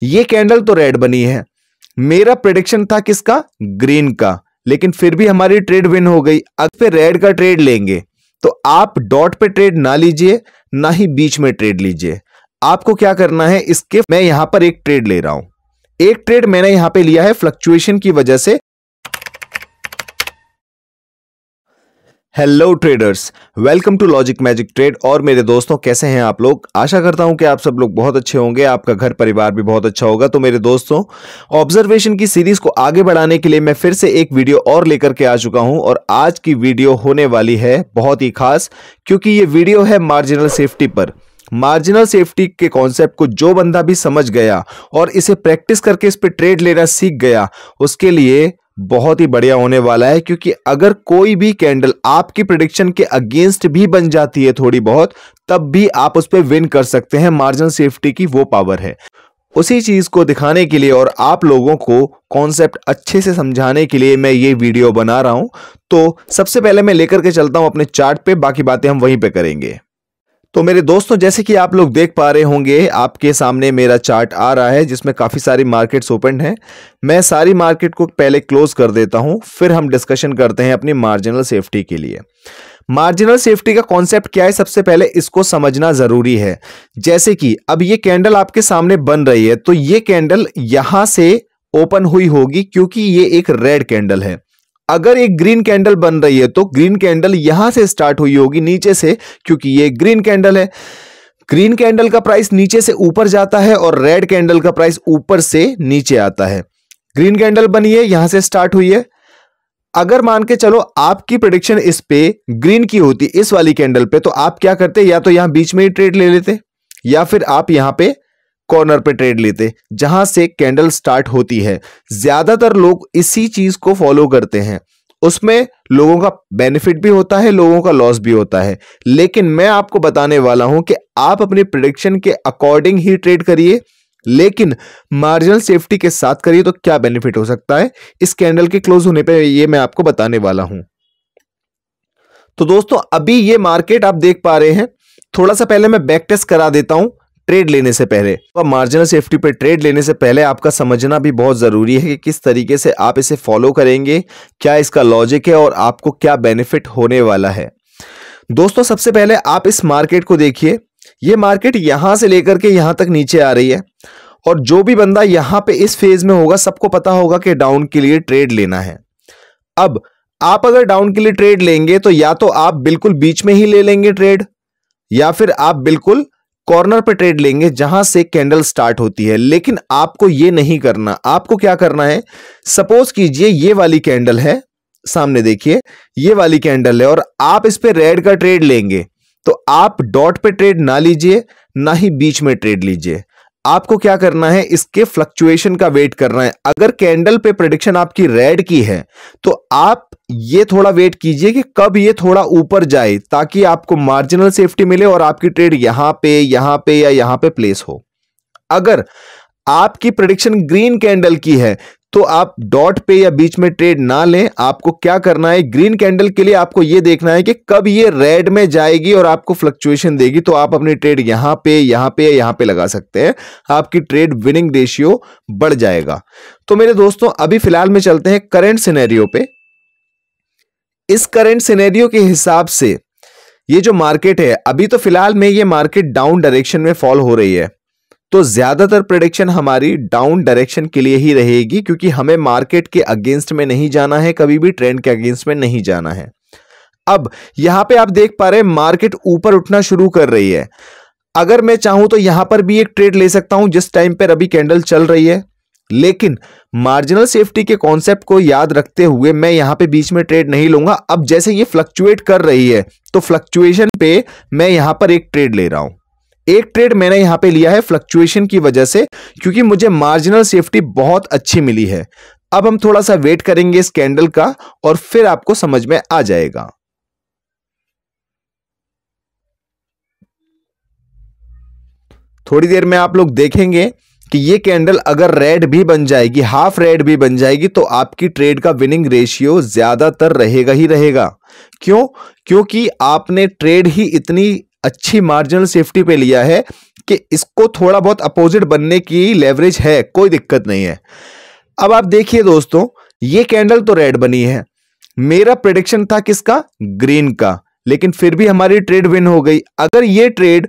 ये कैंडल तो रेड बनी है, मेरा प्रेडिक्शन था किसका, ग्रीन का, लेकिन फिर भी हमारी ट्रेड विन हो गई। अगर फिर रेड का ट्रेड लेंगे तो आप डॉट पे ट्रेड ना लीजिए, ना ही बीच में ट्रेड लीजिए। आपको क्या करना है, इसके मैं यहां पर एक ट्रेड ले रहा हूं। एक ट्रेड मैंने यहां पे लिया है फ्लक्चुएशन की वजह से। Hello traders, welcome to logic magic trade. और मेरे दोस्तों, कैसे हैं आप लोग? आशा करता हूं कि आप सब लोग बहुत अच्छे होंगे, आपका घर परिवार भी बहुत अच्छा होगा। तो मेरे दोस्तों, ऑब्जर्वेशन की सीरीज को आगे बढ़ाने के लिए मैं फिर से एक वीडियो और लेकर के आ चुका हूं। और आज की वीडियो होने वाली है बहुत ही खास, क्योंकि ये वीडियो है मार्जिनल सेफ्टी पर। मार्जिनल सेफ्टी के कॉन्सेप्ट को जो बंदा भी समझ गया और इसे प्रैक्टिस करके इस पे ट्रेड लेना सीख गया, उसके लिए बहुत ही बढ़िया होने वाला है। क्योंकि अगर कोई भी कैंडल आपकी प्रेडिक्शन के अगेंस्ट भी बन जाती है थोड़ी बहुत, तब भी आप उस पर विन कर सकते हैं। मार्जिनल सेफ्टी की वो पावर है। उसी चीज को दिखाने के लिए और आप लोगों को कॉन्सेप्ट अच्छे से समझाने के लिए मैं ये वीडियो बना रहा हूं। तो सबसे पहले मैं लेकर के चलता हूं अपने चार्ट पे, बाकी बातें हम वहीं पे करेंगे। तो मेरे दोस्तों, जैसे कि आप लोग देख पा रहे होंगे, आपके सामने मेरा चार्ट आ रहा है जिसमें काफी सारी मार्केट्स ओपन हैं। मैं सारी मार्केट को पहले क्लोज कर देता हूं, फिर हम डिस्कशन करते हैं अपनी मार्जिनल सेफ्टी के लिए। मार्जिनल सेफ्टी का कॉन्सेप्ट क्या है, सबसे पहले इसको समझना जरूरी है। जैसे कि अब ये कैंडल आपके सामने बन रही है, तो ये कैंडल यहां से ओपन हुई होगी क्योंकि ये एक रेड कैंडल है। अगर एक ग्रीन कैंडल बन रही है तो ग्रीन कैंडल यहां से स्टार्ट हुई होगी नीचे से, क्योंकि ये ग्रीन कैंडल है। ग्रीन कैंडल का प्राइस नीचे से ऊपर जाता है और रेड कैंडल का प्राइस ऊपर से नीचे आता है। ग्रीन कैंडल बनी है, यहां से स्टार्ट हुई है। अगर मान के चलो आपकी प्रेडिक्शन इस पे ग्रीन की होती, इस वाली कैंडल पे, तो आप क्या करते, या तो यहां बीच में ही ट्रेड ले लेते, या फिर आप यहां पे कॉर्नर पे ट्रेड लेते जहां से कैंडल स्टार्ट होती है। ज्यादातर लोग इसी चीज को फॉलो करते हैं। उसमें लोगों का बेनिफिट भी होता है, लोगों का लॉस भी होता है। लेकिन मैं आपको बताने वाला हूं कि आप अपनी प्रेडिक्शन के अकॉर्डिंग ही ट्रेड करिए, लेकिन मार्जिनल सेफ्टी के साथ करिए तो क्या बेनिफिट हो सकता है इस कैंडल के क्लोज होने पे, ये मैं आपको बताने वाला हूं। तो दोस्तों, अभी ये मार्केट आप देख पा रहे हैं। थोड़ा सा पहले मैं बैक टेस्ट करा देता हूं ट्रेड लेने से पहले। तो मार्जिनल सेफ्टी पे ट्रेड लेने से पहले आपका समझना भी बहुत जरूरी है कि किस तरीके से आप इसे फॉलो करेंगे, क्या इसका लॉजिक है और आपको क्या बेनिफिट होने वाला है। दोस्तों, सबसे पहले आप इस मार्केट को देखिए। ये मार्केट यहां से लेकर के यहां तक नीचे आ रही है, और जो भी बंदा यहां पे इस फेज में होगा, सबको पता होगा कि डाउन के लिए ट्रेड लेना है। अब आप अगर डाउन के लिए ट्रेड लेंगे तो या तो आप बिल्कुल बीच में ही ले लेंगे ट्रेड, या फिर आप बिल्कुल कॉर्नर पे ट्रेड लेंगे जहां से कैंडल स्टार्ट होती है। लेकिन आपको ये नहीं करना। आपको क्या करना है, सपोज कीजिए ये वाली कैंडल है, सामने देखिए ये वाली कैंडल है, और आप इस पे रेड का ट्रेड लेंगे, तो आप डॉट पे ट्रेड ना लीजिए, ना ही बीच में ट्रेड लीजिए। आपको क्या करना है, इसके फ्लक्चुएशन का वेट करना है। अगर कैंडल पे प्रेडिक्शन आपकी रेड की है तो आप ये थोड़ा वेट कीजिए कि कब ये थोड़ा ऊपर जाए, ताकि आपको मार्जिनल सेफ्टी मिले और आपकी ट्रेड यहां पे या यहां पे प्लेस हो। अगर आपकी प्रेडिक्शन ग्रीन कैंडल की है तो आप डॉट पे या बीच में ट्रेड ना लें। आपको क्या करना है, ग्रीन कैंडल के लिए आपको यह देखना है कि कब ये रेड में जाएगी और आपको फ्लक्चुएशन देगी, तो आप अपनी ट्रेड यहां पे या यहां पे लगा सकते हैं। आपकी ट्रेड विनिंग रेशियो बढ़ जाएगा। तो मेरे दोस्तों, अभी फिलहाल में चलते हैं करंट सिनेरियो पे। इस करंट सिनेरियो के हिसाब से ये जो मार्केट है, अभी तो फिलहाल में ये मार्केट डाउन डायरेक्शन में फॉल हो रही है, तो ज्यादातर प्रेडिक्शन हमारी डाउन डायरेक्शन के लिए ही रहेगी, क्योंकि हमें मार्केट के अगेंस्ट में नहीं जाना है, कभी भी ट्रेंड के अगेंस्ट में नहीं जाना है। अब यहां पे आप देख पा रहे हैं मार्केट ऊपर उठना शुरू कर रही है। अगर मैं चाहूं तो यहां पर भी एक ट्रेड ले सकता हूं जिस टाइम पर अभी कैंडल चल रही है, लेकिन मार्जिनल सेफ्टी के कॉन्सेप्ट को याद रखते हुए मैं यहां पे बीच में ट्रेड नहीं लूंगा। अब जैसे ये फ्लक्चुएट कर रही है, तो फ्लक्चुएशन पे मैं यहां पर एक ट्रेड ले रहा हूं। एक ट्रेड मैंने यहां पे लिया है फ्लक्चुएशन की वजह से, क्योंकि मुझे मार्जिनल सेफ्टी बहुत अच्छी मिली है। अब हम थोड़ा सा वेट करेंगे इस कैंडल का, और फिर आपको समझ में आ जाएगा। थोड़ी देर में आप लोग देखेंगे कि ये कैंडल अगर रेड भी बन जाएगी, हाफ रेड भी बन जाएगी, तो आपकी ट्रेड का विनिंग रेशियो ज्यादातर रहेगा ही रहेगा। क्यों? क्योंकि आपने ट्रेड ही इतनी अच्छी मार्जिनल सेफ्टी पे लिया है कि इसको थोड़ा बहुत अपोजिट बनने की लेवरेज है, कोई दिक्कत नहीं है। अब आप देखिए दोस्तों, ये कैंडल तो रेड बनी है, मेरा प्रेडिक्शन था किसका, ग्रीन का, लेकिन फिर भी हमारी ट्रेड विन हो गई। अगर ये ट्रेड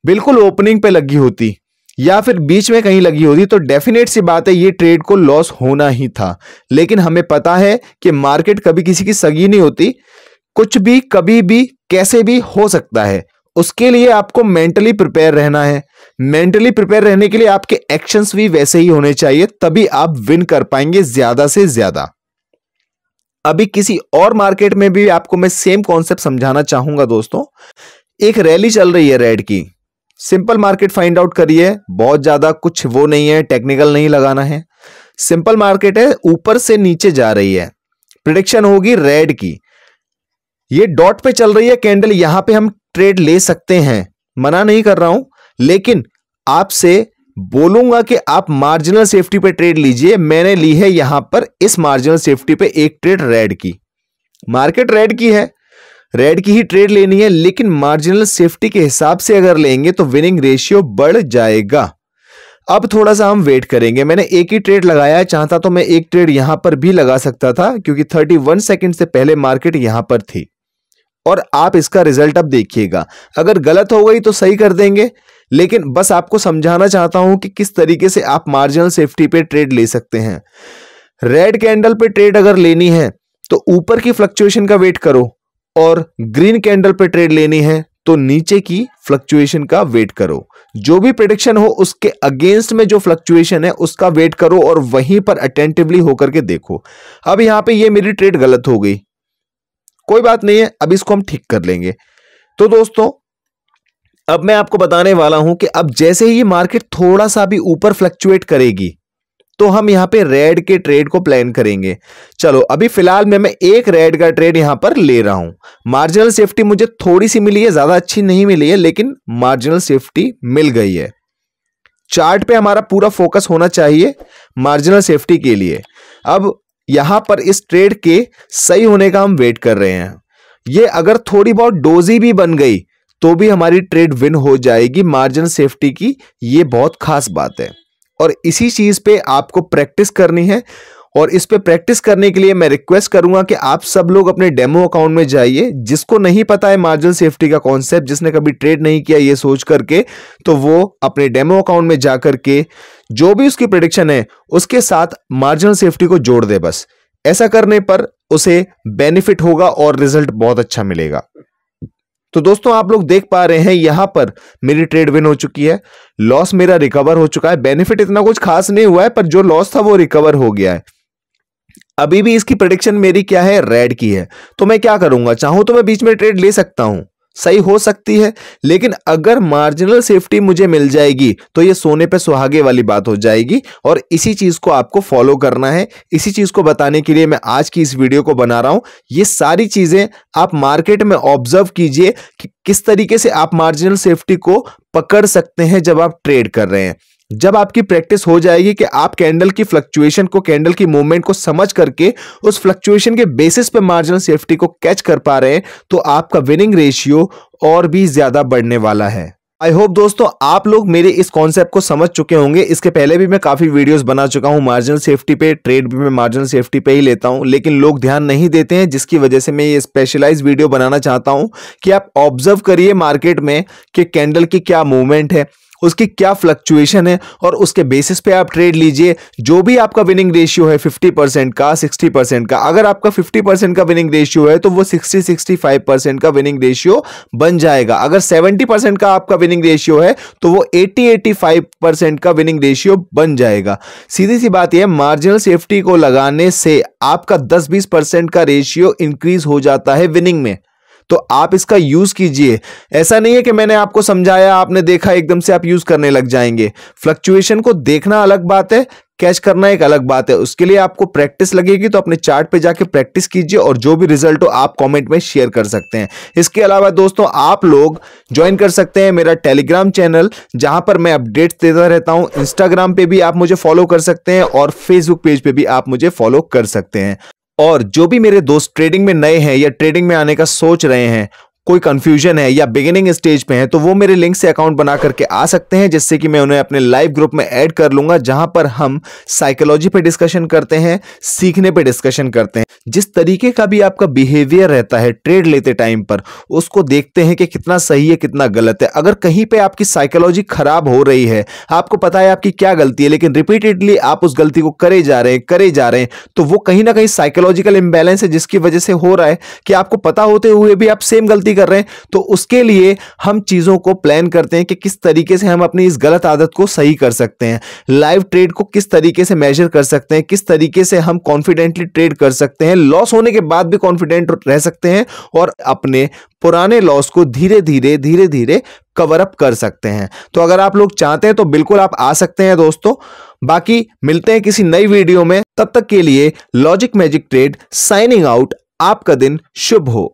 बिल्कुल ओपनिंग पे लगी होती या फिर बीच में कहीं लगी होती तो डेफिनेट सी बात है ये ट्रेड को लॉस होना ही था। लेकिन हमें पता है कि मार्केट कभी किसी की सगी नहीं होती, कुछ भी कभी भी कैसे भी हो सकता है। उसके लिए आपको मेंटली प्रिपेयर रहना है। मेंटली प्रिपेयर रहने के लिए आपके एक्शंस भी वैसे ही होने चाहिए, तभी आप विन कर पाएंगे ज्यादा से ज्यादा। अभी किसी और मार्केट में भी आपको मैं सेम कॉन्सेप्ट समझाना चाहूंगा दोस्तों। एक रैली चल रही है रेड की, सिंपल मार्केट फाइंड आउट करिए, बहुत ज्यादा कुछ वो नहीं है, टेक्निकल नहीं लगाना है, सिंपल मार्केट है, ऊपर से नीचे जा रही है, प्रेडिक्शन होगी रेड की, ये डॉट पे चल रही है कैंडल, यहां पे हम ट्रेड ले सकते हैं, मना नहीं कर रहा हूं, लेकिन आपसे बोलूंगा कि आप मार्जिनल सेफ्टी पे ट्रेड लीजिए। मैंने ली है यहां पर इस मार्जिनल सेफ्टी पे एक ट्रेड रेड की, मार्केट रेड की है, रेड की ही ट्रेड लेनी है, लेकिन मार्जिनल सेफ्टी के हिसाब से अगर लेंगे तो विनिंग रेशियो बढ़ जाएगा। अब थोड़ा सा हम वेट करेंगे, मैंने एक ही ट्रेड लगाया है, चाहता तो मैं एक ट्रेड यहां पर भी लगा सकता था क्योंकि 31 सेकंड से पहले मार्केट यहां पर थी। और आप इसका रिजल्ट अब देखिएगा, अगर गलत हो गई तो सही कर देंगे, लेकिन बस आपको समझाना चाहता हूं कि किस तरीके से आप मार्जिनल सेफ्टी पे ट्रेड ले सकते हैं। रेड कैंडल पे ट्रेड अगर लेनी है तो ऊपर की फ्लक्चुएशन का वेट करो, और ग्रीन कैंडल पे ट्रेड लेनी है तो नीचे की फ्लक्चुएशन का वेट करो। जो भी प्रेडिक्शन हो उसके अगेंस्ट में जो फ्लक्चुएशन है उसका वेट करो और वहीं पर अटेंटिवली होकर के देखो। अब यहां पे ये मेरी ट्रेड गलत हो गई, कोई बात नहीं है, अब इसको हम ठीक कर लेंगे। तो दोस्तों अब मैं आपको बताने वाला हूं कि अब जैसे ही ये मार्केट थोड़ा सा भी ऊपर फ्लक्चुएट करेगी तो हम यहां पे रेड के ट्रेड को प्लान करेंगे। चलो अभी फिलहाल मैं एक रेड का ट्रेड यहां पर ले रहा हूं। मार्जिनल सेफ्टी मुझे थोड़ी सी मिली है, ज्यादा अच्छी नहीं मिली है, लेकिन मार्जिनल सेफ्टी मिल गई है। चार्ट पे हमारा पूरा फोकस होना चाहिए मार्जिनल सेफ्टी के लिए। अब यहां पर इस ट्रेड के सही होने का हम वेट कर रहे हैं। ये अगर थोड़ी बहुत डोजी भी बन गई तो भी हमारी ट्रेड विन हो जाएगी मार्जिनल सेफ्टी की, ये बहुत खास बात है। और इसी चीज पे आपको प्रैक्टिस करनी है, और इस पे प्रैक्टिस करने के लिए मैं रिक्वेस्ट करूंगा कि आप सब लोग अपने डेमो अकाउंट में जाइए। जिसको नहीं पता है मार्जिनल सेफ्टी का कॉन्सेप्ट, जिसने कभी ट्रेड नहीं किया ये सोच करके, तो वो अपने डेमो अकाउंट में जाकर के जो भी उसकी प्रेडिक्शन है उसके साथ मार्जिनल सेफ्टी को जोड़ दे। बस ऐसा करने पर उसे बेनिफिट होगा और रिजल्ट बहुत अच्छा मिलेगा। तो दोस्तों आप लोग देख पा रहे हैं यहां पर मेरी ट्रेड विन हो चुकी है, लॉस मेरा रिकवर हो चुका है। बेनिफिट इतना कुछ खास नहीं हुआ है, पर जो लॉस था वो रिकवर हो गया है। अभी भी इसकी प्रेडिक्शन मेरी क्या है, रेड की है। तो मैं क्या करूंगा, चाहूं तो मैं बीच में ट्रेड ले सकता हूं, सही हो सकती है, लेकिन अगर मार्जिनल सेफ्टी मुझे मिल जाएगी तो ये सोने पे सुहागे वाली बात हो जाएगी। और इसी चीज को आपको फॉलो करना है, इसी चीज को बताने के लिए मैं आज की इस वीडियो को बना रहा हूं। ये सारी चीजें आप मार्केट में ऑब्जर्व कीजिए कि किस तरीके से आप मार्जिनल सेफ्टी को पकड़ सकते हैं जब आप ट्रेड कर रहे हैं। जब आपकी प्रैक्टिस हो जाएगी कि आप कैंडल की फ्लक्चुएशन को, कैंडल की मूवमेंट को समझ करके उस फ्लक्चुएशन के बेसिस पे मार्जिनल सेफ्टी को कैच कर पा रहे हैं, तो आपका विनिंग रेशियो और भी ज्यादा बढ़ने वाला है। आई होप दोस्तों आप लोग मेरे इस कॉन्सेप्ट को समझ चुके होंगे। इसके पहले भी मैं काफी वीडियोस बना चुका हूं मार्जिनल सेफ्टी पे, ट्रेड भी मैं मार्जिनल सेफ्टी पे ही लेता हूं, लेकिन लोग ध्यान नहीं देते हैं, जिसकी वजह से मैं ये स्पेशलाइज वीडियो बनाना चाहता हूं कि आप ऑब्जर्व करिए मार्केट में कि कैंडल की क्या मूवमेंट है, उसकी क्या फ्लक्चुएशन है, और उसके बेसिस पे आप ट्रेड लीजिए। जो भी आपका विनिंग रेशियो है 50% का, 60% का, अगर आपका 50% का विनिंग रेशियो है तो वो 60-65% का विनिंग रेशियो बन जाएगा। अगर 70% का आपका विनिंग रेशियो है तो वो 80-85% का विनिंग रेशियो बन जाएगा। सीधी सी बात यह है, मार्जिनल सेफ्टी को लगाने से आपका 10-20% का रेशियो इंक्रीज हो जाता है विनिंग में। तो आप इसका यूज कीजिए। ऐसा नहीं है कि मैंने आपको समझाया, आपने देखा, एकदम से आप यूज करने लग जाएंगे। फ्लक्चुएशन को देखना अलग बात है, कैच करना एक अलग बात है। उसके लिए आपको प्रैक्टिस लगेगी, तो अपने चार्ट पे जाके प्रैक्टिस कीजिए, और जो भी रिजल्ट हो आप कमेंट में शेयर कर सकते हैं। इसके अलावा दोस्तों आप लोग ज्वाइन कर सकते हैं मेरा टेलीग्राम चैनल, जहां पर मैं अपडेट्स देता रहता हूं। इंस्टाग्राम पे भी आप मुझे फॉलो कर सकते हैं, और फेसबुक पेज पे भी आप मुझे फॉलो कर सकते हैं। और जो भी मेरे दोस्त ट्रेडिंग में नए हैं या ट्रेडिंग में आने का सोच रहे हैं, कोई कंफ्यूजन है या बिगिनिंग स्टेज पे है तो वो मेरे लिंक से अकाउंट बना करके आ सकते हैं, जिससे कि मैं उन्हें अपने लाइव ग्रुप में ऐड कर लूंगा, जहां पर हम साइकोलॉजी पे डिस्कशन करते हैं, सीखने पे डिस्कशन करते हैं। जिस तरीके का भी आपका बिहेवियर रहता है ट्रेड लेते टाइम पर, उसको देखते हैं कि कितना सही है कितना गलत है। अगर कहीं पे आपकी साइकोलॉजी खराब हो रही है, आपको पता है आपकी क्या गलती है, लेकिन रिपीटेडली आप उस गलती को करे जा रहे हैं, तो वो कहीं ना कहीं साइकोलॉजिकल इंबैलेंस है, जिसकी वजह से हो रहा है कि आपको पता होते हुए भी आप सेम गलती कर रहे हैं। तो उसके लिए हम चीजों को प्लान करते हैं कि किस तरीके से हम अपनी इस गलत आदत को सही कर सकते हैं, लाइव ट्रेड को किस तरीके से मेजर कर सकते हैं, किस तरीके से हम कॉन्फिडेंटली ट्रेड कर सकते हैं, लॉस होने के बाद भी कॉन्फिडेंट रह सकते हैं और अपने पुराने लॉस को धीरे धीरे कवर अप कर सकते हैं। तो अगर आप लोग चाहते हैं तो बिल्कुल आप आ सकते हैं दोस्तों। बाकी मिलते हैं किसी नई वीडियो में, तब तक के लिए logic magic trade signing out. आपका दिन शुभ हो।